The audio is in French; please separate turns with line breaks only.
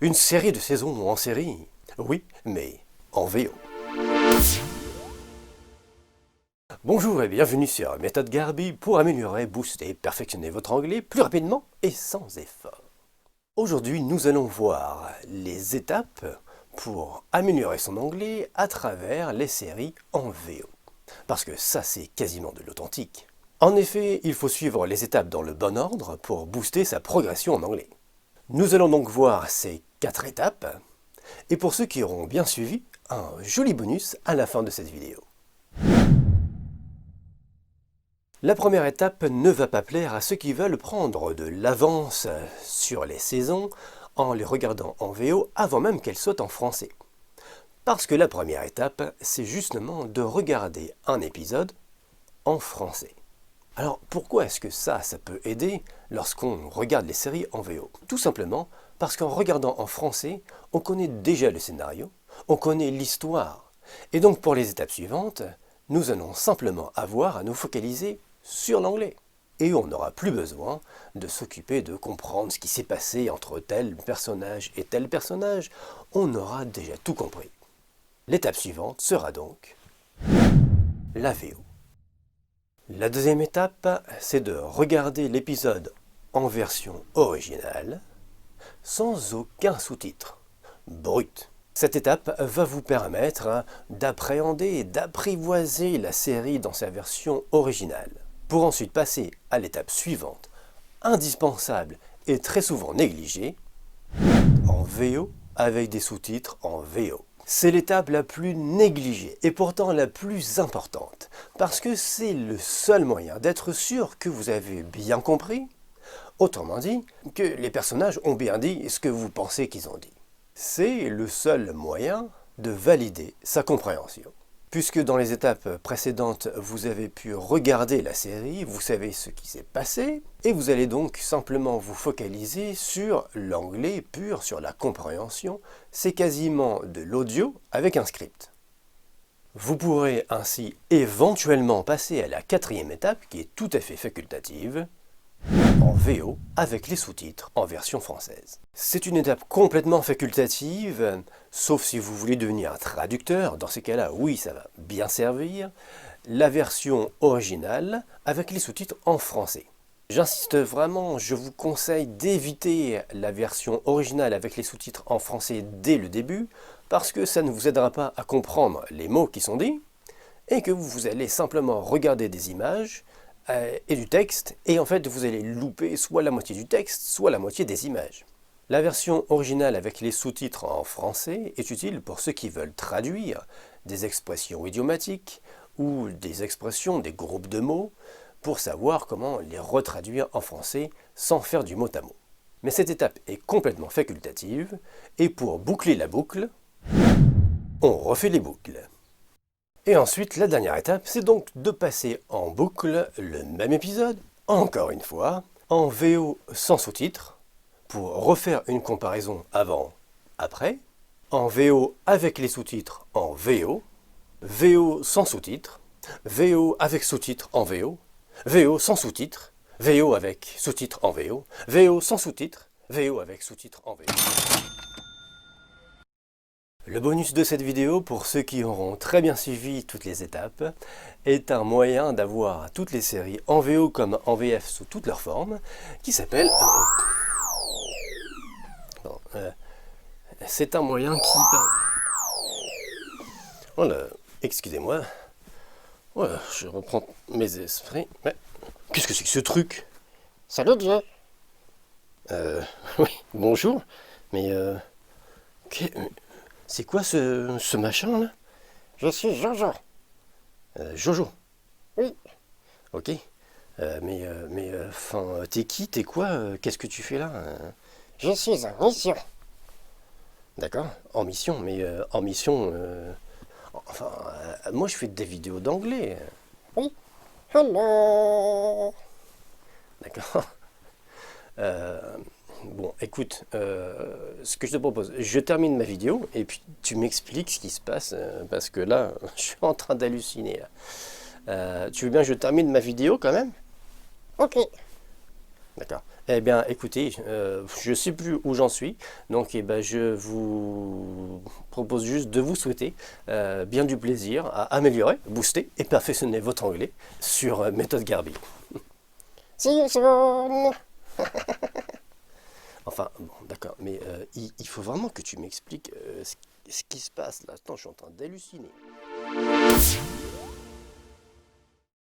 Une série de saisons en série, oui, mais en VO. Bonjour et bienvenue sur Méthode Garbi pour améliorer, booster et perfectionner votre anglais plus rapidement et sans effort. Aujourd'hui, nous allons voir les étapes pour améliorer son anglais à travers les séries en VO. Parce que ça, c'est quasiment de l'authentique. En effet, il faut suivre les étapes dans le bon ordre pour booster sa progression en anglais. Nous allons donc voir ces 4 étapes, et pour ceux qui auront bien suivi, un joli bonus à la fin de cette vidéo. La première étape ne va pas plaire à ceux qui veulent prendre de l'avance sur les saisons en les regardant en VO avant même qu'elles soient en français. Parce que la première étape, c'est justement de regarder un épisode en français. Alors pourquoi est-ce que ça peut aider lorsqu'on regarde les séries en VO? Tout simplement parce qu'en regardant en français, on connaît déjà le scénario, on connaît l'histoire. Et donc pour les étapes suivantes, nous allons simplement avoir à nous focaliser sur l'anglais. Et on n'aura plus besoin de s'occuper de comprendre ce qui s'est passé entre tel personnage et tel personnage. On aura déjà tout compris. L'étape suivante sera donc la VO. La deuxième étape, c'est de regarder l'épisode en version originale, sans aucun sous-titre, brut. Cette étape va vous permettre d'appréhender et d'apprivoiser la série dans sa version originale, pour ensuite passer à l'étape suivante, indispensable et très souvent négligée, en VO avec des sous-titres en VO. C'est l'étape la plus négligée et pourtant la plus importante, parce que c'est le seul moyen d'être sûr que vous avez bien compris, autrement dit, que les personnages ont bien dit ce que vous pensez qu'ils ont dit. C'est le seul moyen de valider sa compréhension. Puisque dans les étapes précédentes, vous avez pu regarder la série, vous savez ce qui s'est passé, et vous allez donc simplement vous focaliser sur l'anglais pur, sur la compréhension. C'est quasiment de l'audio avec un script. Vous pourrez ainsi éventuellement passer à la quatrième étape, qui est tout à fait facultative, en VO avec les sous-titres en version française. C'est une étape complètement facultative, sauf si vous voulez devenir un traducteur. Dans ces cas-là, oui, ça va bien servir. La version originale avec les sous-titres en français. J'insiste vraiment, je vous conseille d'éviter la version originale avec les sous-titres en français dès le début, parce que ça ne vous aidera pas à comprendre les mots qui sont dits, et que vous allez simplement regarder des images et du texte, et en fait vous allez louper soit la moitié du texte, soit la moitié des images. La version originale avec les sous-titres en français est utile pour ceux qui veulent traduire des expressions idiomatiques ou des expressions, des groupes de mots, pour savoir comment les retraduire en français sans faire du mot à mot. Mais cette étape est complètement facultative, et pour boucler la boucle, on refait les boucles. Et ensuite, la dernière étape, c'est donc de passer en boucle le même épisode, encore une fois, en VO sans sous-titres, pour refaire une comparaison avant-après, en VO avec les sous-titres en VO, VO sans sous-titres, VO avec sous-titres en VO, VO sans sous-titres, VO avec sous-titres en VO, VO sans sous-titres, VO avec sous-titres en VO. Le bonus de cette vidéo, pour ceux qui auront très bien suivi toutes les étapes, est un moyen d'avoir toutes les séries en VO comme en VF sous toutes leurs formes, qui s'appelle... c'est un moyen qui... Voilà, excusez-moi. Voilà, je reprends mes esprits. Mais qu'est-ce que c'est que ce truc?
Salut Dieu.
Oui, bonjour. Mais c'est quoi ce machin là?
Je suis Jojo.
Jojo.
Oui.
Ok. Enfin, t'es qui? T'es quoi? Qu'est-ce que tu fais là?
Je suis en mission.
D'accord. En mission, mais en mission... Enfin, moi je fais des vidéos d'anglais.
Oui. Hello.
D'accord. Bon, écoute, ce que je te propose, je termine ma vidéo et puis tu m'expliques ce qui se passe, parce que là, je suis en train d'halluciner. Tu veux bien que je termine ma vidéo quand même?
Ok.
D'accord. Eh bien, écoutez, je ne sais plus où j'en suis, donc eh ben, je vous propose juste de vous souhaiter bien du plaisir à améliorer, booster et perfectionner votre anglais sur méthode Garbi.
See you soon.
Enfin, bon, d'accord, mais il faut vraiment que tu m'expliques ce qui se passe là. Attends, je suis en train d'halluciner.